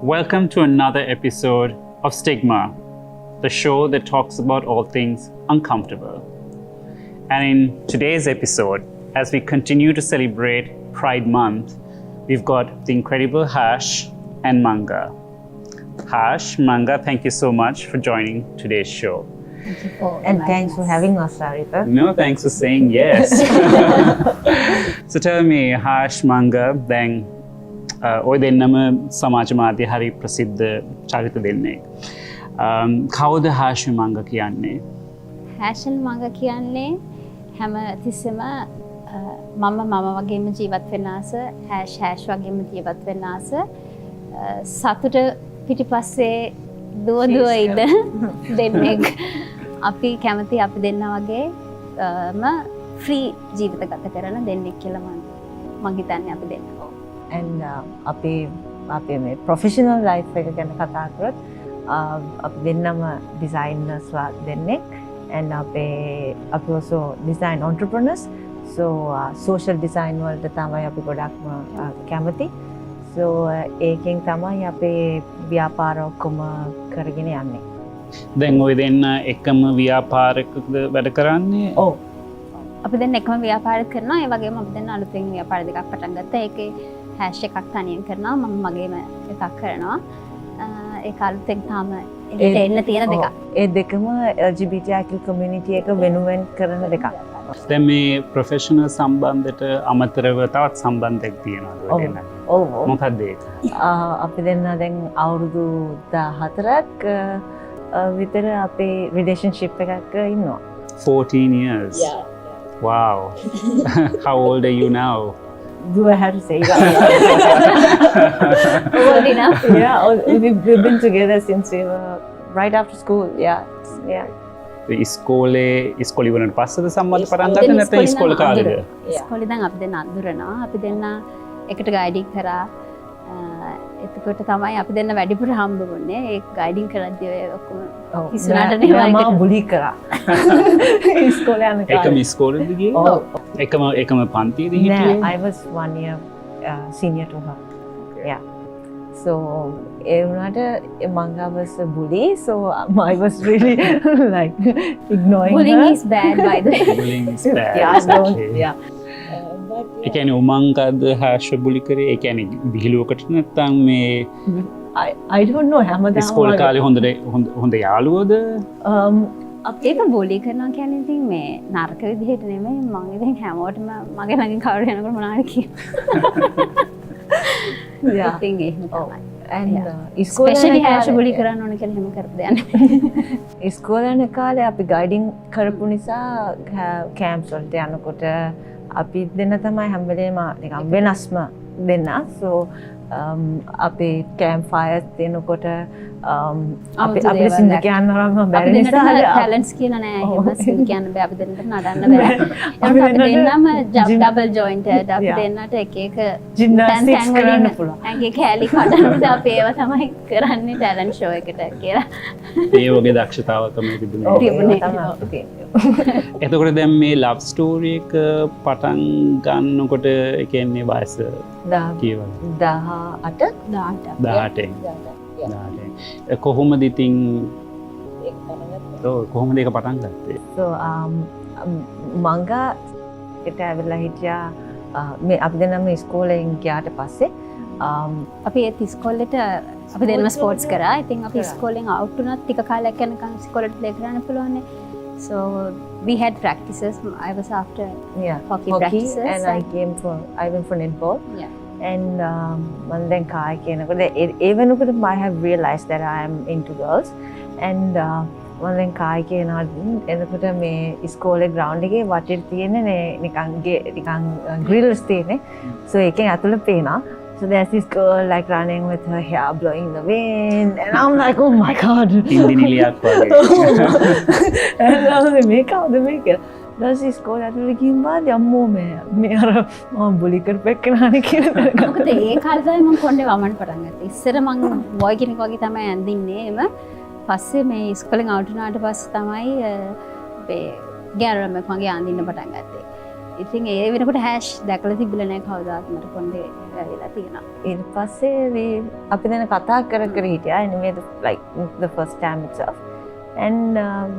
Welcome to another episode of Stigma, the show that talks about all things uncomfortable. And in today's episode, as we continue to celebrate Pride Month, we've got the incredible Hash and Manga. Hash, Manga, thank you so much for joining today's show. Thank you for and thanks for having us, Aritha. No, thanks for saying yes. So tell me, Hash, Manga, then ඔය දෙන්නම සමාජ මාධ්‍ය හරි ප්‍රසිද්ධ චරිත දෙන්නෙක්. කවුද Hash Manga කියන්නේ? Hash Manga කියන්නේ හැම තිස්සෙම මම වගේම ජීවත් වෙන ආස, Hash වගේම ජීවත් වෙන ආස, සතුට පිටිපස්සේ දුව ඉන්න දෙන්නෙක්. අපි කැමති අපි දෙන්න වගේම ෆ්‍රී ජීවිත ගත කරන දෙන්නෙක් කියලා මම හිතන්නේ අපි දෙන්න. And අපේ මේ professional life එක ගැන කතා කරොත් අපි දෙන්නම designers දෙන්නෙක් and අපි also design entrepreneurs, so social design වලට තමයි අපි ගොඩක්ම කැමති. so ඒකෙන් තමයි අපේ ව්‍යාපාර ඔක්කොම කරගෙන යන්නේ. දැන් ඔය දෙන්න එකම ව්‍යාපාරයකද වැඩ කරන්නේ? ඔව්. අපි දෙන්න එකම ව්‍යාපාර කරනවා. ඒ වගේම අපි දෙන්න අලුතෙන් ව්‍යාපාර දෙකක් පටන් ගත්තා. ඒකේ Hash එකක් තනියෙන් කරනවා, මම මගේම එකක් කරනවා. ඒක අලුතෙන් තාම එන්න තියෙන දෙකක්. ඒ දෙකම LGBTIQ community එක වෙනුවෙන් කරන දෙකක්. දැන් මේ ප්‍රොෆෙෂනල් සම්බන්ධයට අමතරව තවත් සම්බන්ධයක් තියෙනවා ඔය දෙන්න. ඔව්. මොකක්ද ඒක? අපි දෙන්න දැන් අවුරුදු 14ක් විතර අපේ relationship එකක ඉන්නවා. 14 years. Yeah. Wow. How old are you now? Do I have to say that? Old enough. Yeah, we've been together since we were right after school. Yeah. ඉස්කෝලේ ඉවරනට පස්සේද සම්බන්ධ පටන් ගත්තේ නැත්නම් ඉස්කෝලේ කාලේද? ඉස්කෝලේ දැන් අපි දෙන්න අඳුරනවා. අපි දෙන්න එකට ගයිඩින් කරා. එතකොට තමයි අපි දෙන්න වැඩිපුර හම්බ වුණේ. ඒ ගයිඩින් කරද්දී ඔය ඔක්කොම ඉස්සරහට නේ මම බුලි කරා. ඉස්කෝලේ යන කාලේ. එකම ඉස්කෝලේද ගියේ? එකම පන්තියේද හිටියේ? I was 1 year senior to her. Yeah. So ඒ වුණාට Manga was a bully, so I was really like ignoring Bullying her. is bad, by the way. Bullying is bad. Yeah. ඒ කියන්නේ උමංගද Hash බුලි කරේ? ඒ කියන්නේ විහිළුවකට නැත්නම් මේ I don't know හැමදාම ඉස්කෝලේ කාලේ හොඳ යාළුවෝද? ඒක බෝලි කරනවා කියන්නේ ඉතින් මේ නරක විදිහට නෙමෙයි. මම ඉතින් හැමෝටම මගේ ළඟින් කවුරු යනකොට මොනවද කියන්නේ. Yeah. ඉතින් එහෙම තමයි. And ස්පෙෂලි Hash බුලි කරන්න ඕන කියලා එහෙම කරපු දෙයක් නෙමෙයි. ඉස්කෝලේ යන කාලේ අපි ගයිඩින් කරපු නිසා කැම්ප්ස් වලට යනකොට අපි දෙන්න තමයි හැම වෙලේම නිකන් වෙනස්ම දෙන්න. So අපේ කැම්ප් ෆයර්ස් දෙනකොට අපේ සින්දු කියන්න නම් බැරි නිසා ටැලන්ට්ස් කියන නෑ එහෙම සින්දු කියන්න බෑ. අපි දෙන්නට නඩන්න බෑ. අපි දෙන්නම ඩබල් ජොයින්ටඩ්. අපි දෙන්නට එක ජිම්නාස්ටික්ස් කරන්න පුළුවන්. ඇඟේ කැලි කඩනකොට අපි ඒවා තමයි කරන්නේ ටැලන්ට් ෂෝ එකට කියලා. ඒ වගේ දක්ෂතාව තමයි තිබුණේ. එතකොට දැන් මේ ලව් ස්ටෝරි එක පටන් ගන්නකොට ඒ කියන්නේ වයස කීයද? 18. කොහොමද ඉතින් කොහොමද ඒක පටන් ගත්තේ? So Manga එකට ඇවිල්ලා හිටියා මේ අපි දෙන්නම ඉස්කෝලෙන් ගියාට පස්සේ අපි ඒත් ඉස්කෝලේට අපි දෙන්නම ස්පෝර්ට්ස් කරා. ඉතින් අපි ඉස්කෝලෙන් අවුට් වුණත් ටික කාලයක් යනකම් ඉස්කෝලේට ප්ලේ කරන්න පුළුවන්. So we had practices. I was after hockey practices. And I went for netball. Yeah. And then kai kenakode even I have realized that I am into girls. And then kai kenad එනකොට මේ ඉස්කෝලේ ground එකේ වටේට තියෙන නිකන් grills තියෙන්නේ. So ඒකෙන් ඇතුළේ පේනවා. So there's this girl like running with her hair blowing in the wind, and I'm like, oh my god. ඉන්දිනිලියක් වගේ. And I was like, make it. That's ඉස්කෝලේ ඇතුළේ ගිහින් වාදී අම්මෝ මේ අර මම බුලි කරපෙන්නනේ කියලා. මොකද ඒ කාලේ තමයි මම කොණ්ඩේ වමන් පටන් ගත්තේ. ඉස්සර මම බොයි කෙනෙක් වගේ තමයි ඇඳින්නේ. එම පස්සේ මේ ඉස්කෝලෙන් අවුට් වුණාට පස්සේ තමයි මේ ගෑනුවෙක් මගේ අඳින්න පටන් ගත්තේ. ඉතින් ඒ වෙනකොට හැෂ් දැකලා තිබිලා නැහැ කවදාත් මට කොණ්ඩේ වෙලා තියෙනවා. ඊට පස්සේ අපි දැන් කතා කර කර හිටියා anyway like the first time itself and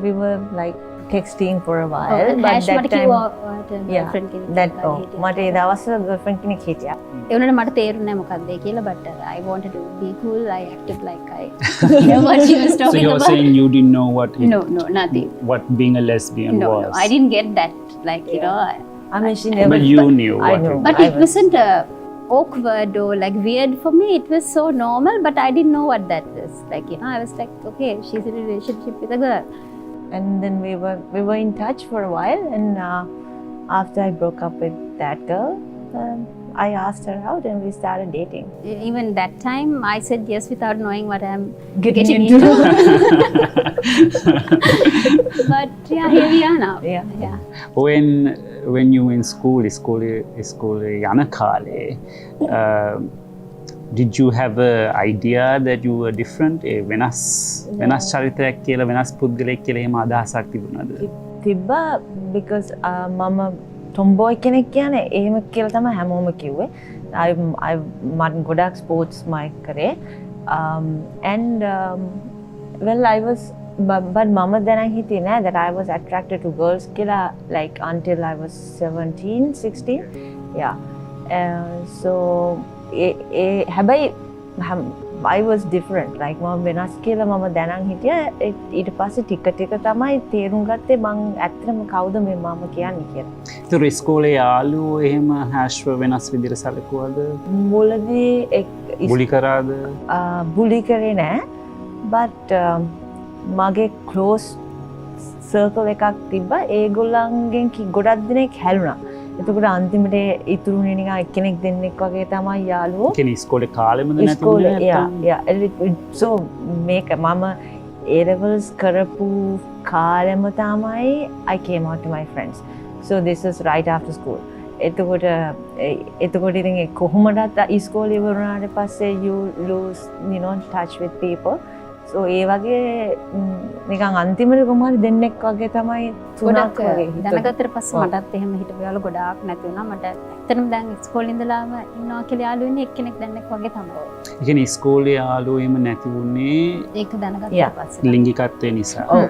we were like texting for a while but hash that මට time කිව්වා girlfriend කෙනෙක් that මට ඒ දවස්වල girlfriend කෙනෙක් හිටියා. ඒ වුණාට මට තේරුන්නේ නැහැ මොකක්ද ඒ කියලා but I wanted to be cool. I acted like I know what she was So talking you're about. saying you didn't know what No, nothing. what being a lesbian No, was. I didn't get that. Like, you know, I mean she never But you knew I what know. it but I it wasn't awkward or like weird for me. It was so normal, but I didn't know what that was. Like, you know, I was like, okay, she's in a relationship with a girl. and then we were in touch for a while and after I broke up with that girl I asked her out and we started dating. Even that time, I said yes without knowing what I'm Getting getting into. But yeah, here we are now. Yeah. When you were in school යන කාලේ did you have a idea that you were different? වෙනස් චරිතයක් කියලා වෙනස් පුද්ගලයෙක් කියලා එහෙම අදහසක් තිබුණාද? තිබ්බා because මම tomboy කෙනෙක් කියන්නේ එහෙම කියලා තමයි හැමෝම කිව්වේ. I මම ගොඩක් sports මයික් කරේ. And well I was but mama දැනන් හිටියේ නෑ that I was attracted to girls කියලා like until I was 17 16 yeah so හැබැයි I was different like මම වෙනස් කියලා මම දැනන් හිටියා ඊට පස්සේ ටික ටික තමයි තේරුම් ගත්තේ මං ඇත්තටම කවුද මේ මම කියන්නේ කියලා. ඒතර ඉස්කෝලේ යාළුවෝ එහෙම හැෂ්ව වෙනස් විදිහට සැලකුවද? මුලදී බුලි කරාද? බුලි කරේ නෑ but මගේ close circle එකක් තිබ්බා ඒගොල්ලන්ගෙන් ගොඩක් දෙනෙක් හැලුණා. එතකොට අන්තිමට ඉතුරුනේ නිකන් එක්කෙනෙක් දෙන්නෙක් වගේ තමයි යාළුවෝ. ඒ කියන්නේ ඉස්කෝලේ කාලෙමද නැතුනේ? yeah so මේක මම A levels කරපු කාලෙම තමයි I came out to my friends. So this is right after school. එතකොට ඉතින් කොහොමදත් ඉස්කෝලේ ඉවරනාට පස්සේ you lose touch with people. So ඒ වගේ නිකන් අන්තිමට කොහොමද දෙන්නෙක් වගේ තමයි තුනක් වගේ දැනගත්තට පස්සේ මටත් එහෙම හිටපු යාළුවෝ ගොඩාක් නැති වුණා. මට ඇත්තටම දැන් ඉස්කෝලේ ඉඳලාම ඉන්නවා කියලා යාළුවෝ ඉන්නේ එක්කෙනෙක් දෙන්නෙක් වගේ තමයි. ඒ කියන්නේ ඉස්කෝලේ යාළුවෝ එහෙම නැති වුණේ ඒක දැනගත්තට පස්සේ ලිංගිකත්වය නිසා. ඔව්.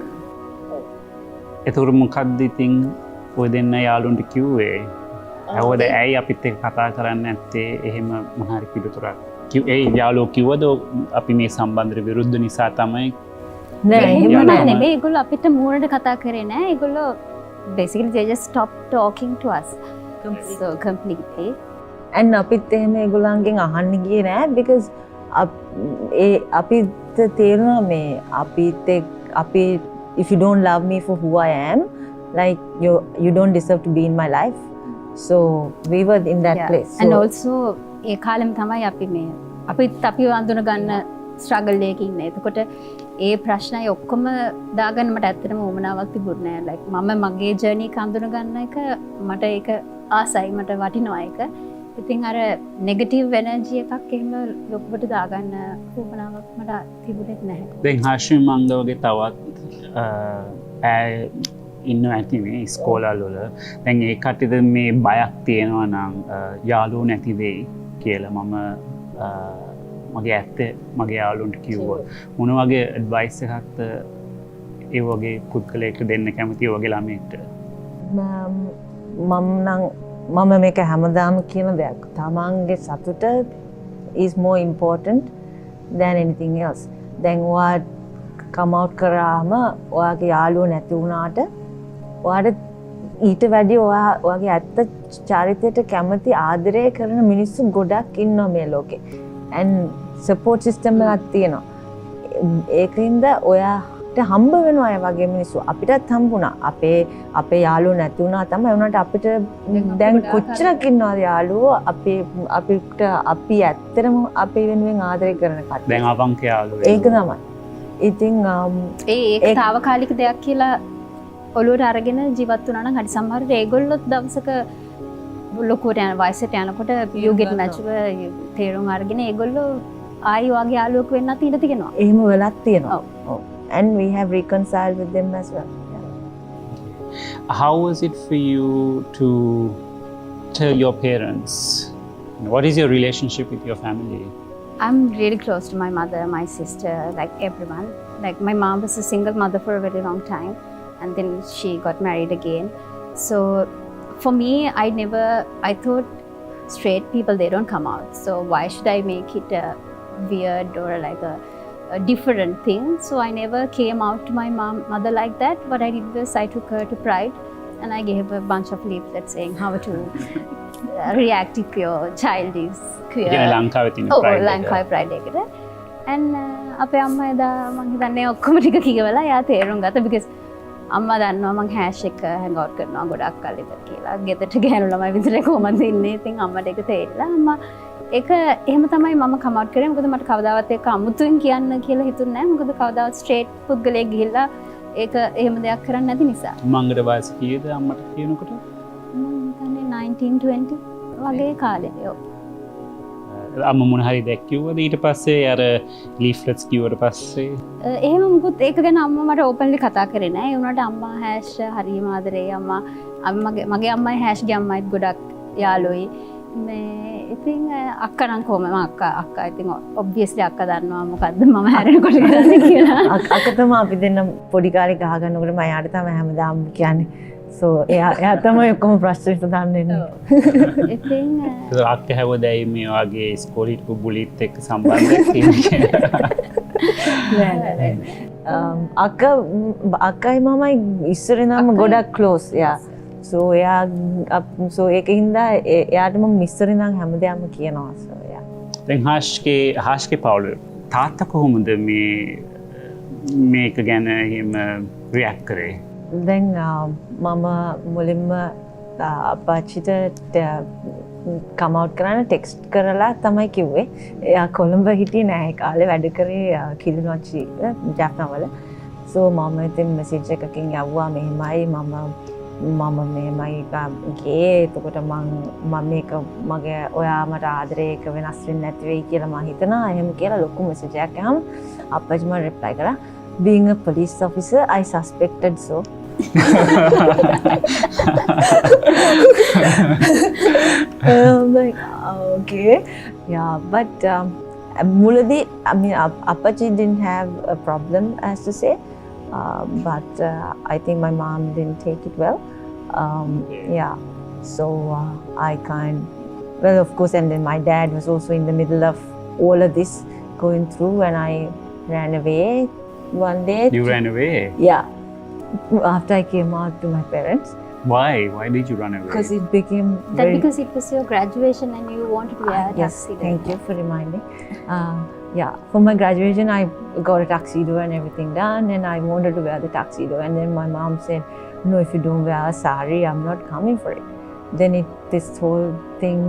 එතකොට මොකද්ද ඉතින් ඔය දෙන්න යාළුවන්ට කිව්වේ? ඇහුවද ඇයි අපිත් එක්ක කතා කරන්නේ නැත්තේ? එහෙම මොනාරි පිළිතුරක් ඒ යාළුවෝ කිව්වද අපි මේ සම්බන්ධයට විරුද්ධ නිසා තමයි? නෑ එහෙම නෑ. නෙමෙයි ඒගොල්ලෝ අපිට මූණට කතා කරේ නෑ. ඒගොල්ලෝ basically they just stopped talking to us so completely. and අපිත් එහෙම ඒගොල්ලන්ගෙන් අහන්න ගියේ නෑ because අපිට තේරුණා මේ අපි if you don't love me for who I am like you don't deserve to be in my life. So we were in that place. So, and also ඒ කාලෙම තමයි අපි අඳුන ගන්න ස්ට්‍රගල් එකක ඉන්නේ. එතකොට ඒ ප්‍රශ්නයි ඔක්කොම දාගන්න මට ඇත්තටම උවමනාවක් තිබුණේ නෑ. like මම මගේ ජර්නි එක අඳුන ගන්න එක මට ඒක ආසයි මට වටිනවා ඒක. ඉතින් අර නෙගටිව් එනර්ජි එකක් එහෙම ලොකුවට දාගන්න උවමනාවක් මට තිබුණේ නැහැ. දැන් හාෂි මංග වගේ තවත් ඉන්න ඇතිනේ ඉස්කෝලල් වල. දැන් ඒ කට්ටියද මේ බයක් තියෙනවා නම් යාළුවෝ නැති වෙයි කියලා මම මගේ යාළුවන්ට කිව්වා. මොන වගේ ඇඩ්වයිස් එකක්ද ඒ වගේ පුද්ගලයෙක්ට දෙන්න කැමති වගේ ළමයෙක්ට? මම මේක හැමදාම කියන දෙයක්. තමන්ගේ සතුට is more important than anything else. දැන් ඔයා come out කරාම ඔයාගේ යාළුවෝ නැති වුණාට ඔයාට ඊට වැඩි ඔයාගේ ඇත්ත චරිතයට කැමති ආදරය කරන මිනිස්සු ගොඩක් ඉන්නවා මේ ලෝකේ. and support system එකක් තියෙනවා. ඒකින්ද ඔයාට හම්බ වෙනවා ඒ වගේ මිනිස්සු. අපිටත් හම්බුණා. අපේ යාළුවෝ නැති වුණා තමයි උනාට අපිට දැන් කොච්චරක් ඉන්නවද යාළුවෝ අපි ඇත්තටම අපේ වෙනුවෙන් ආදරය කරන කට්ටිය. දැන් අවංක යාළුවෝ. ඒක තමයි. ඉතින් ඒක తాවකාලික දෙයක් කියලා ඔලුවට අරගෙන ජීවත් වුණා නම් හරි සමහරවිට ඒගොල්ලොත් දවසක ලොකුවට යන වයසට යනකොට you get mature තේරුම් අරගෙන ඒගොල්ලෝ ආයි වගේ යාළුවෙක් වෙන්නත් ඉඩ තියෙනවා. එහෙම වෙලක් තියෙනවා. ඔව්. and we have reconciled with them as well. How was it for you to tell your parents? What is your relationship with your family? I'm really close to my mother, my sister, like everyone. Like my mom was a single mother for a very long time, and then she got married again. So for me, I thought straight people, they don't come out. So why should I make it a weird or like a different thing? So I never came out to my mother like that. What I did was I took her to Pride and I gave her a bunch of leaflets saying how to react if your child is queer. ලංකාවේ තියෙන ඔව් Pride එක. ලංකාවේ Pride එකට. And අපේ අම්මා එදා මං හිතන්නේ ඔක්කොම ටික කියවලා එයා තේරුම් ගත්තා because අම්මා දන්නවා මං හැෂ් එක හැන්ග් අවුට් කරනවා ගොඩක් කල් ඉඳන් කියලා. ගෙදරට ගෑනු ළමයි විතරේ කොහමද ඉන්නේ? ඉතින් අම්මට ඒක තේරිලා අම්මා ඒක එහෙම තමයි මම කම් අවුට් කරේ. මොකද මට කවදාවත් ඒක අමුතුවෙන් කියන්න කියලා හිතුන්නේ නැහැ. මොකද කවදාවත් ස්ට්‍රේට් පුද්ගලයෙක් ගිහිල්ලා ඒක එහෙම දෙයක් කරන්නේ නැති නිසා. මංගට වයස කීයද අම්මට කියනකොට? මම හිතන්නේ 1920 වගේ කාලේ. ඔව්. අම්ම මොන හරි දැක්කිව්වද ඊට පස්සේ අර ලීෆ්ලට්ස් කිව්වට පස්සේ? එහෙම මුකුත් ඒක ගැන අම්මා මට ඕපන්ලි කතා කරේ නෑ. ඒ වුණාට අම්මා හැෂ් හරියම ආදරේ. මගේ අම්මයි හැෂ්ගේ අම්මයිත් ගොඩක් යාළුවෝයි. මේ ඉතින් අක්කා නම් කොහොම අක්කා ඉතින් ඔබ්වියස්ලි අක්කා දන්නවා මොකද්ද මම හැරෙනකොට කරන්නේ කියලා. අක්කා තමයි අපි දෙන්න පොඩි කාලේ ගහ ගන්නකොට මම යාට තමයි හැමදාම කියන්නේ. So එයා තමයි ඔක්කොම ප්‍රශ්න විසඳන්නේ. ඉතින් ඒක අක්කා හැවදයි මේ වගේ ඉස්කෝලේ හිටපු බුලිත් එක්ක සම්බන්ධයක් තියෙනවා. අක්කයි මමයි ඉස්සර නම් ගොඩක් ක්ලෝස්. යා. So so ඒකින්ද එයාට මම ඉස්සර නම් හැමදාම කියනවා. So යා. දැන් හාෂ්ගේ පවුල තාත්තා කොහොමද මේක ගැන එහෙම රියැක්ට් කරේ? දැන් මම මුලින්ම අපච්චිට කමවුට් කරන්න ටෙක්ස්ට් කරලා තමයි කිව්වේ. එයා කොළඹ හිටියේ නෑ ඒ කාලේ වැඩ කරේ කිලිනොච්චි ජාෆ්නාවල. So මම ඉතින් මෙසේජ් එකකින් යවුවා මෙහෙමයි මම මෙහෙමයි ගියේ. එතකොට මම මේක මගේ ඔයා මට ආදරේ එක වෙනස් වෙන්නේ නැති වෙයි කියලා මම හිතනවා. එහෙම කියලා ලොකු මෙසේජ් එකක් යහම අපච්චි මම රිප්ලයි කරා. Being a police officer, I suspected so. I'm like, okay. Yeah, but Muladi, I mean, Apache didn't have a problem, as to say, but I think my mom didn't take it well. Yeah, so well, of course, and then my dad was also in the middle of all of this going through, and I ran away one day. You ran away? Yeah, after I came out to my parents. Why did you run away? Because it became because it was your graduation and you wanted to wear a yes, tuxedo. thank you for reminding. Yeah, for my graduation I got a tuxedo and everything done, and I wanted to wear the tuxedo, and then my mom said, no, if you don't wear a sari, I'm not coming for it. Then this whole thing,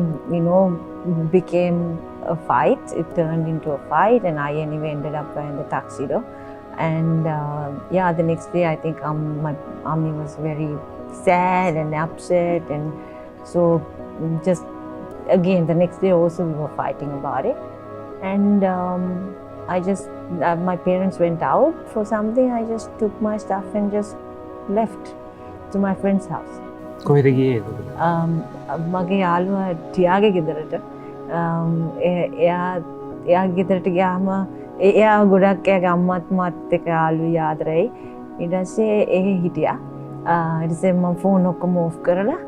became a fight. It turned into a fight, and I anyway ended up wearing the tuxedo. And the next day I think my mommy was very sad and upset, and so just again the next day also we were fighting about it. And I just my parents went out for something. I just took my stuff and just left to my friend's house. කොහෙද ගියේ? මගේ යාළුවා ටියාගේ ගෙදරට. එයා ගෙදරට ගියාම එයා ගොඩක් එයාගේ අම්මත් මාත් එක්ක යාළුවෝ ආදරෙයි. ඊට පස්සේ එහෙ හිටියා. ඊට පස්සේ මම ෆෝන් ඔක්කොම ඕෆ් කරලා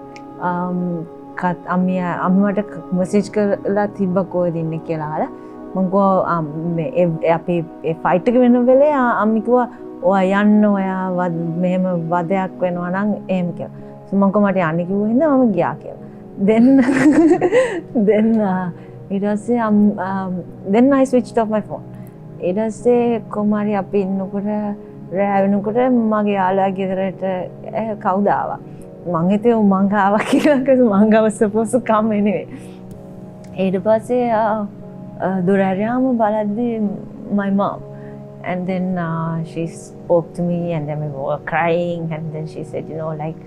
අම්මට මෙසේජ් කරලා තිබ්බ කොහෙද ඉන්නේ කියලා අහලා මම කිව්වා අපි ෆයිට් එක වෙන වෙලේ අම්මි කිව්වා ඔයා යන්න ඔයා මෙහෙම වදයක් වෙනවා නම් එහෙම කියලා. So මම කිව්වා මට යන්න කිව්ව හින්දා මම ගියා කියලා. Then ඊට පස්සේ then I switched off my phone. ඊට පස්සේ කොමාරි අපි ඉන්නකොට රෑ වෙනකොට මගේ යාළුවා ගෙදරට කවුද ආවා. මං හිතුවේ මං ආවා කියලා. because මං was supposed to come anyway. ඊට පස්සේ දොර ඇරයාම බලද්දි my mom. And then she spoke to me, and then we were crying, and then she said, like,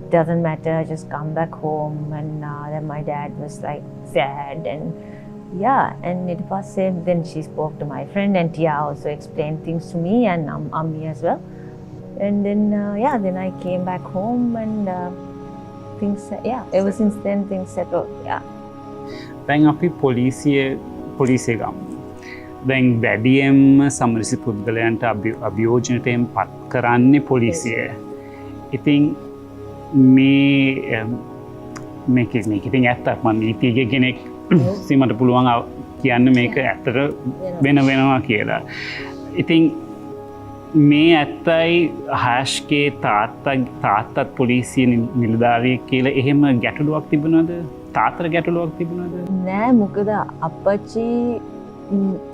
doesn't matter, just come back home. And then my dad was like sad, and and it was then she spoke to my friend, and Tia also explained things to me and Ammi as well. And then then I came back home and things ever since then things settled. දැන් අපි පොලිසිය ගමු. දැන් වැඩියෙන්ම සමරසි පුද්ගලයන්ට අභියෝජනටයෙන් පත් කරන්නේ පොලිසිය. ඉතින් මේක ඉතින් ඇත්තක් මම නීතිඥ කෙනෙක් මට පුළුවන් කියන්න මේක ඇත්තට වෙනවා කියලා. ඉතින් මේ ඇත්තයි හෑෂ්ගේ තාත්තත් පොලිසිය නිලධාරියෙක් කියලා එහෙම ගැටලුවක් තිබුණාද? තාත්තට ගැටලුවක් තිබුණාද? නෑ, මොකද අප්පච්චි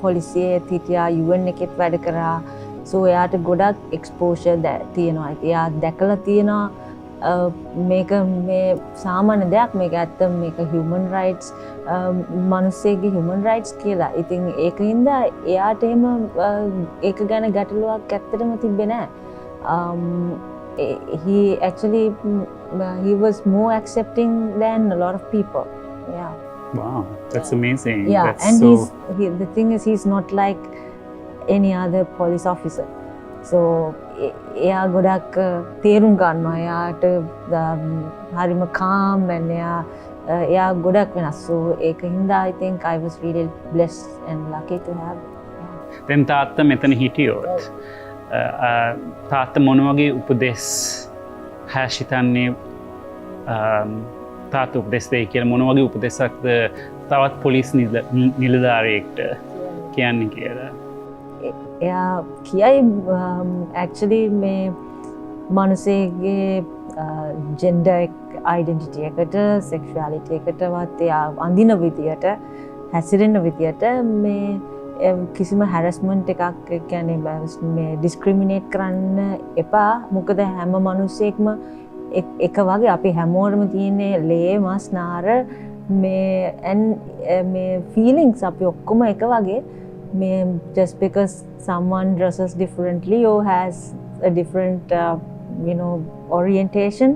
පොලිසියේ හිටියා, UN එකෙත් වැඩ කරා. සෝ එයාට ගොඩක් එක්ස්පෝෂර් තියෙනවා. එයා දැකලා තියෙනවා මේක මේ සාමාන්‍ය දෙයක්, මේක ඇත්තම මේක human rights මිනිස්සෙගේ human rights කියලා. ඉතින් ඒකින්ද එයාට එහෙම ඒක ගැන ගැටලුවක් ඇත්තටම තිබ්බේ නෑ. He was more accepting than a lot of people. Wow, that's amazing. That's and so... the thing is, he's not like any other police officer. So එයා ගොඩක් තේරුම් ගන්නවා. එයාට හරිම calm and එයා ගොඩක් වෙනස්. So ඒකින්ද I think I was really blessed and lucky to have it. දැන් තාත්තා මෙතන හිටියොත් තාත්තා මොන වගේ උපදෙස් හැෂ් හිතන්නේ තාත්තා උපදෙස් දෙයි කියලා මොන වගේ උපදෙසක්ද තවත් පොලිස් නිලධාරියෙක්ට කියන්නේ කියලා? එයා කියයි actually මේ මනුස්සයෙක්ගේ gender identity එකට, sexuality එකටවත් එයා අඳින විදියට, හැසිරෙන විදියට මේ කිසිම හැරස්මන්ට් එකක් කියන්නේ මේ ඩිස්ක්‍රිමිනේට් කරන්න එපා. මොකද හැම මිනිස්සෙක්ම එක වගේ, අපි හැමෝටම තියෙන්නේ ලේ මස් නාර මේ ෆීලිංග්ස් අපි ඔක්කොම එක වගේ. මේ just because someone dresses differently or has a different orientation,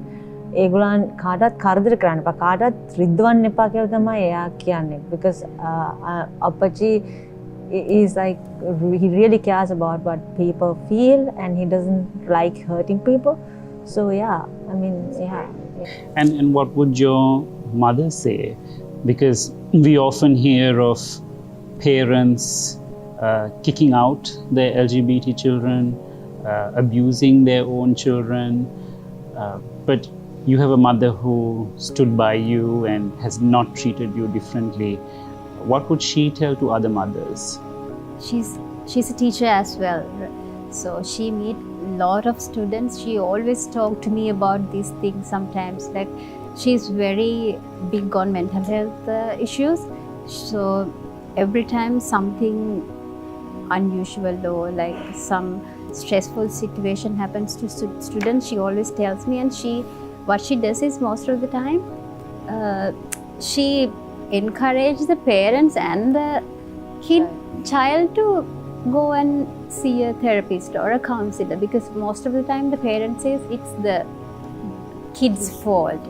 ඒගොල්ලන් කාටවත් කරදර කරන්න එපා, කාටවත් රිද්දවන්න එපා කියලා තමයි එයා කියන්නේ. because අපච්චි is like, he really cares about what people feel and he doesn't like hurting people. So And what would your mother say? Because we often hear of parents kicking out their LGBT children, abusing their own children, but you have a mother who stood by you and has not treated you differently. What would she tell to other mothers? She's a teacher as well, so she meet lot of students. She always talk to me about these things sometimes. Like, she's very big on mental health issues. So every time something unusual or like some stressful situation happens to students, she always tells me. And what she does is, most of the time she encourage the parents and the child to go and see a therapist or a counselor, because most of the time the parent says it's the kid's fault.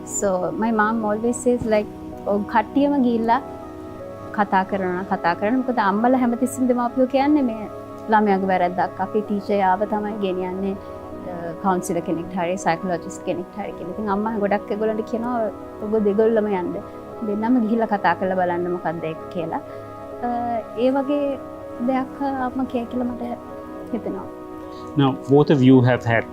So my mom always says like, කට්ටියම ගිහිල්ලා කතා කරනවා. මොකද අම්මලා හැමතිස්සෙම දෙමාපියෝ කියන්නේ මේ ළමයාගේ වැරද්දක් අපි ටීචර් ආව තමයි ගෙනියන්නේ කවුන්සිලර් කෙනෙක්ට හරි සයිකොලොජිස්ට් කෙනෙක්ට හරි කියලා. ඉතින් අම්මා ගොඩක් ඒගොල්ලන්ට කියනවා ඔබ දෙගොල්ලම යන්න. දෙන්නම ගිහිල්ලා කතා කරලා බලන්න මොකක්ද ඒක කියලා. ඒ වගේ දෙයක් අම්මා කිය කියලා මට හිතෙනවා. Now, both of you have had,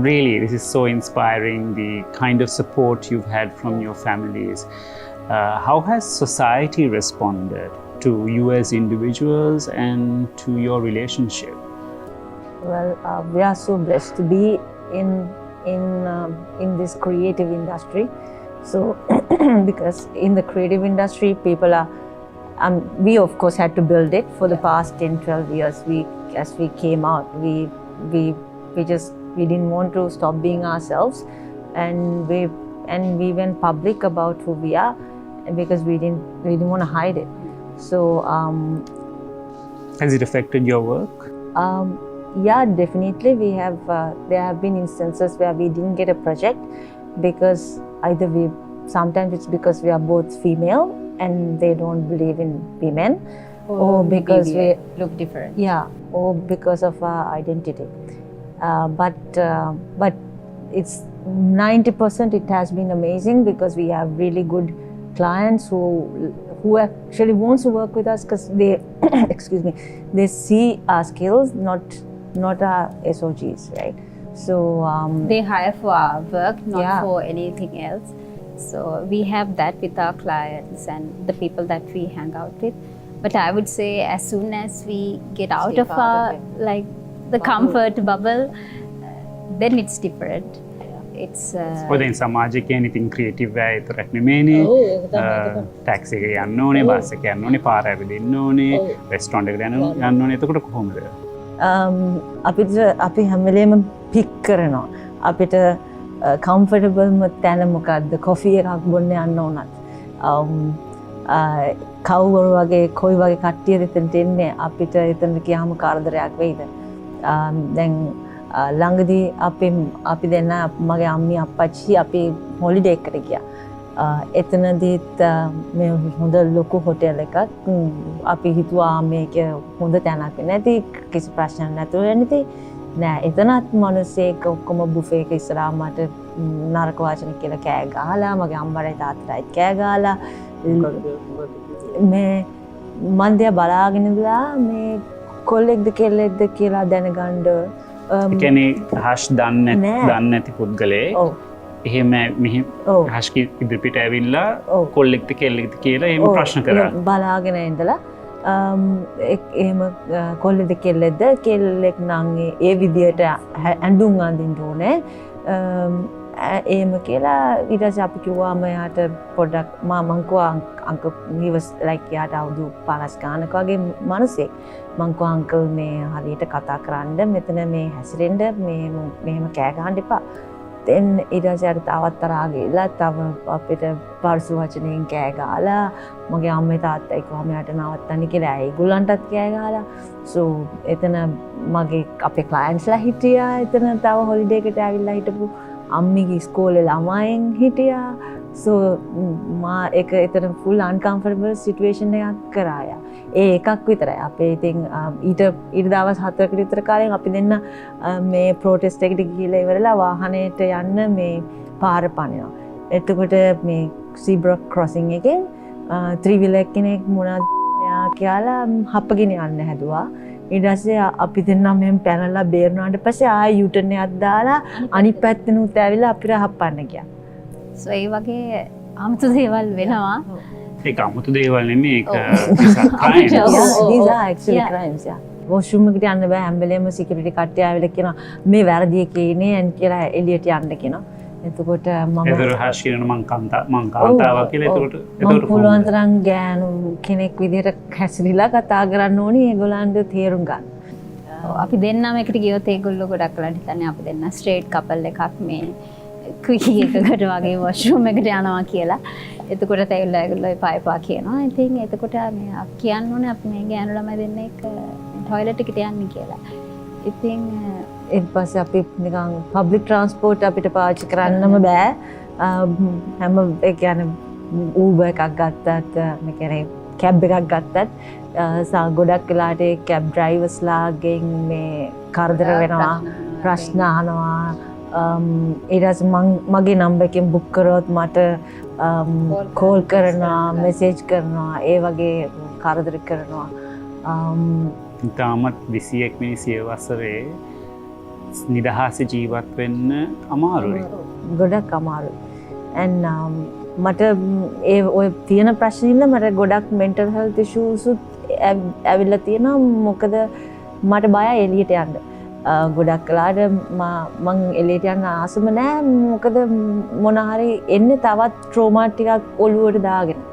really, this is so inspiring, the kind of support you've had from your families. How has society responded to you as individuals and to your relationship? Well, we are so blessed to be in this creative industry. So, because in the creative industry, people are, we of course had to build it for the past 10-12 years. As we came out, we didn't want to stop being ourselves, and we went public about who we are, because we didn't want to hide it. So has it affected your work? Yeah, definitely. There have been instances where we didn't get a project because either sometimes it's because we are both female and they don't believe in women, or because we look different. Yeah, or because of our identity. but it's 90% it has been amazing because we have really good clients who actually wants to work with us because they excuse me, they see our skills, not our SOGs, right? So they hire for our work, not Yeah. for anything else. So we have that with our clients and the people that we hang out with. But I would say as soon as we get out Step of out our of it. like the comfort bubble, then it's different. It's ඔතෙන් සමාජය කියන්නේ ඉතින් creative අය විතරක් නෙමෙයිනේ. ඔව්, ඒක තමයි, ඒක තමයි. ටැක්සි එක යන්න ඕනේ, බස් එක යන්න ඕනේ, පාර ඇවිදින්න ඕනේ, ඔව්. රෙස්ටොරන්ට් එකට යන්න ඕනේ. එතකොට කොහොමද? අපි හැම වෙලේම පික් කරනවා. අපිට කම්ෆර්ටබල්ම තැන මොකද්ද? කොෆි එකක් බොන්න යන්න උනත්. කවුරු වගේ කොයි වගේ කට්ටියද එතනට එන්නේ? අපිට එතනට ගියාම කරදරයක් වෙයිද? දැන් ළඟදී අපි දෙන්න මගේ අම්මි අප්පච්චි අපි හොලිඩේ එකට ගියා. එතනදීත් මේ හොඳ ලොකු හොටෙල් එකක් අපි හිතුවා මේක හොඳ තැනක් නැති කිසි ප්‍රශ්නයක් නැතුව නැති නෑ එතනත් මිනිස්සෙක් ඔක්කොම බුෆේ එක ඉස්සරහා මට නරක වචන කියලා කෑ ගහලා මගේ අම්මලයි තාත්තලයි කෑ ගහලා මේ මන් දිහා බලාගෙන ඉඳලා මේ කොල්ලෙක්ද කෙල්ලෙක්ද කියලා දැනගන්න ඒ කියන්නේ හෂ් දන්නේ නැති පුද්ගලයෙක් ඔව් එහෙම මෙහි ඔව් හෂ් ඉදිරිපිට ඇවිල්ලා ඔව්. කොල්ලෙක්ද කෙල්ලෙක්ද කියලා එහෙම ප්‍රශ්න කරා. බලාගෙන ඉඳලා එහෙම කොල්ලෙක්ද කෙල්ලෙක්ද කෙල්ලෙක් නම් ඒ විදියට ඇඳුම් අඳින්න ඕනේ. එහෙම කියලා ඊට පස්සේ අපි කිව්වා මයාට පොඩ්ඩක් මං කිව්වා අංකල් he was like යාට අවුරුදු 50 ගානක වගේ මිනිහෙක්. මං කිව්වා අංකල් මේ හරියට කතා කරන්න මෙතන මේ හැසිරෙන්න මෙහෙම කෑ ගහන්න එපා. then ඊට පස්සේ අර තවත් තරහා ගිහලා තව අපිට පරිසු වචනෙන් කෑ ගහලා මගේ අම්මේ තාත්තයි කිව්වා මෙයාට නවත්තන්න කියලා ඒගොල්ලන්ටත් කෑ ගහලා so එතන මගේ අපේ clientsලා හිටියා එතන තව holiday එකට ඇවිල්ලා හිටපු අම්මිගේ ඉස්කෝලේ ළමයින් හිටියා so මා ඒක එතන full uncomfortable situation එකක් කරායා ඒ එකක් විතරයි අපේ ඉතින් ඊට දවස් 4කට විතර කාලෙන් අපි දෙන්න මේ ප්‍රොටෙස්ට් එකට ගිහිල්ලා ඉවරලා වාහනේට යන්න මේ පාර පනිනවා එතකොට මේ zebra crossing එකෙන් ත්‍රිවිලක් කෙනෙක් මොනවද කියලා හප්පගෙන යන්න හැදුවා ඊට පස්සේ අපි දෙන්නා මෙහෙම පැනලා බේරුණාට පස්සේ ආයෙ යූටර්න් එකක් දාලා අනිත් පැත්තෙනුත් ඇවිල්ලා අපිට හප්පන්න ගියා. so ඒ වගේ 아무තු දේවල් වෙනවා. ඒක 아무තු දේවල් නෙමෙයි ඒක these are actually crimes yeah. washroom එකට යන්න බෑ හැම වෙලේම security කට්ටිය ආවිලා කියනවා මේ වැරදි එකේ ඉන්නේ and කියලා එළියට යන්න කියනවා. එතකොට මම ඒතර හෂ් කියන මං කාන්තාවක් කියලා එතකොට පුළුවන් තරම් ගෑනු කෙනෙක් විදිහට හැසිරීලා කතා කරන්න ඕනේ ඒගොල්ලන්ට තේරුම් ගන්න. අපි දෙන්නම එකට ගියොත් ඒගොල්ලෝ ගොඩක් වෙලාට හිතන්නේ අපි දෙන්න ස්ට්‍රේට් කපල් එකක් මේ ක්විකි එකකට වගේ වොෂ්රූම් එකට යනවා කියලා. එතකොට ඒගොල්ලෝ එපා කියනවා. ඉතින් එතකොට මේ කියන්න ඕනේ අපි මේ ගෑනු ළමයි දෙන්නෙක් টয়ලට් එකට යන්නේ කියලා. ඉතින් ඊට පස්සේ අපි නිකන් පබ්ලික් ට්‍රාන්ස්පෝර්ට් අපිට පාවිච්චි කරන්නම බෑ. හැම ඒ කියන්නේ Uber එකක් ගත්තත් මේ කියන්නේ කැබ් එකක් ගත්තත් ගොඩක් වෙලාට කැබ් ඩ්‍රයිවර්ස්ලාගෙන් මේ කරදර වෙනවා ප්‍රශ්න අහනවා ඊට පස්සේ මගේ නම්බර් එකෙන් බුක් කරොත් මට කෝල් කරනවා මෙසේජ් කරනවා ඒ වගේ කරදර කරනවා තාමත් 21 වෙනි සියවසරේ නිදහස ජීවත් වෙන්න අමාරුයි. ගොඩක් අමාරුයි. and මට ඒ ඔය තියෙන ප්‍රශ්නින්ද මට ගොඩක් mental health issues ඇවිල්ලා තියෙනවා. මොකද මට බයයි එළියට යන්න. ගොඩක් වෙලාට මං එළියට යන්න ආසම නෑ. මොකද මොන හරි එන්නේ තවත් trauma ටිකක් ඔළුවට දාගෙන.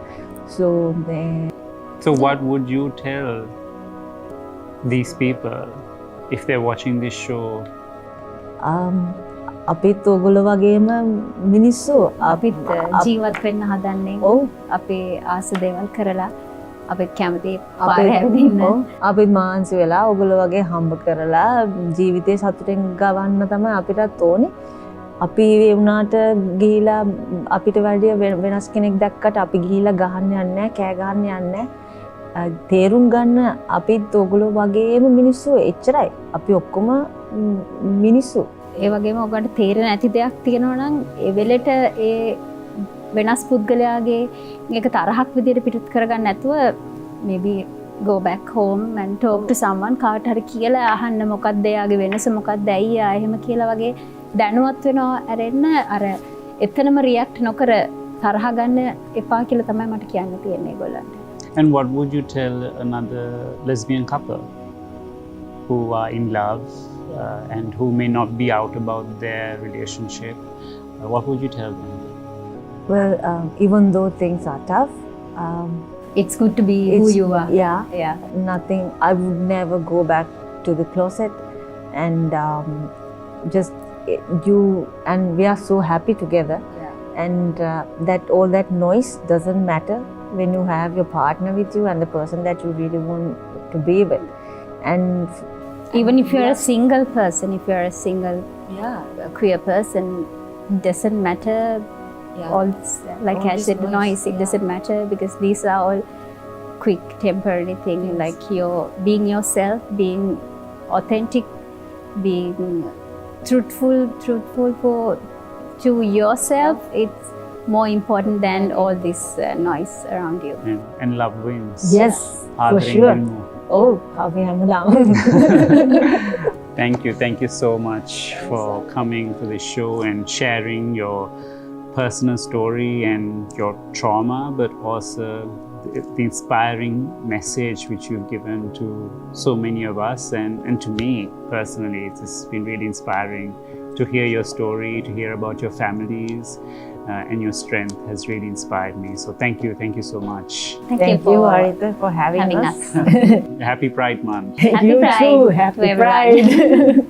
So what would you tell these people if they're watching this show? අපිත් ඔයගොල්ලෝ වගේම මිනිස්සු අපිත් ජීවත් වෙන්න හදන්නේ. ඔව් අපේ ආස දේවල් කරලා අපිත් කැමති පාර හැරෙන්න. අපිත් මාන්සි වෙලා ඔයගොල්ලෝ වගේ හම්බ කරලා ජීවිතේ සතුටෙන් ගවන්න තමයි අපිටත් ඕනේ. අපි ඒ වුණාට ගිහිලා අපිට වැඩි වෙනස් කෙනෙක් දැක්කට අපි ගිහිලා ගහන්න යන්නේ නැහැ, කෑ ගහන්න යන්නේ නැහැ. තේරුම් ගන්න අපිත් ඔයගොල්ලෝ වගේම මිනිස්සු එච්චරයි. අපි ඔක්කොම මිනිස්සු ඒ වගේම ඔබට තේරෙන ඇති දෙයක් තියෙනවා නම් ඒ වෙලෙට ඒ වෙනස් පුද්ගලයාගේ එක තරහක් විදියට පිටත් කරගන්න නැතුව maybe go back home and talk to someone කාට හරි කියලා අහන්න මොකක්ද එයාගේ වෙනස මොකක්ද ඇයි ආ එහෙම කියලා වගේ දැනුවත් වෙනවා ඇරෙන්න අර එතනම රියැක්ට් නොකර තරහ ගන්න එපා කියලා තමයි මට කියන්න තියෙන්නේ ඒගොල්ලන්ට. And what would you tell another lesbian couple who are in love and who may not be out about their relationship? What would you tell them? well even though things are tough It's good to be who you are. yeah nothing I would never go back to the closet and just you and we are so happy together and that all that noise doesn't matter when you have your partner with you and the person that you really want to be with and Even if you're a single person, if you're a single queer person, it doesn't matter. All this, like All I this said, the noise, noise, it doesn't matter because these are all quick, temporary things. Yes. Like you're being yourself, being authentic, being truthful to yourself. It's more important than all this noise around you. And love wins. yes for Othering sure will more. අපි හැමදාම Thank you so much for coming to the show and sharing your personal story and your trauma, but also the inspiring message which you've given to so many of us and to me personally. It's been really inspiring to hear your story, to hear about your families, and your strength has really inspired me. So thank you so much. Thank thank you you for Aritha for having having us us. Happy Pride Month. Happy you Pride too to happy everyone. pride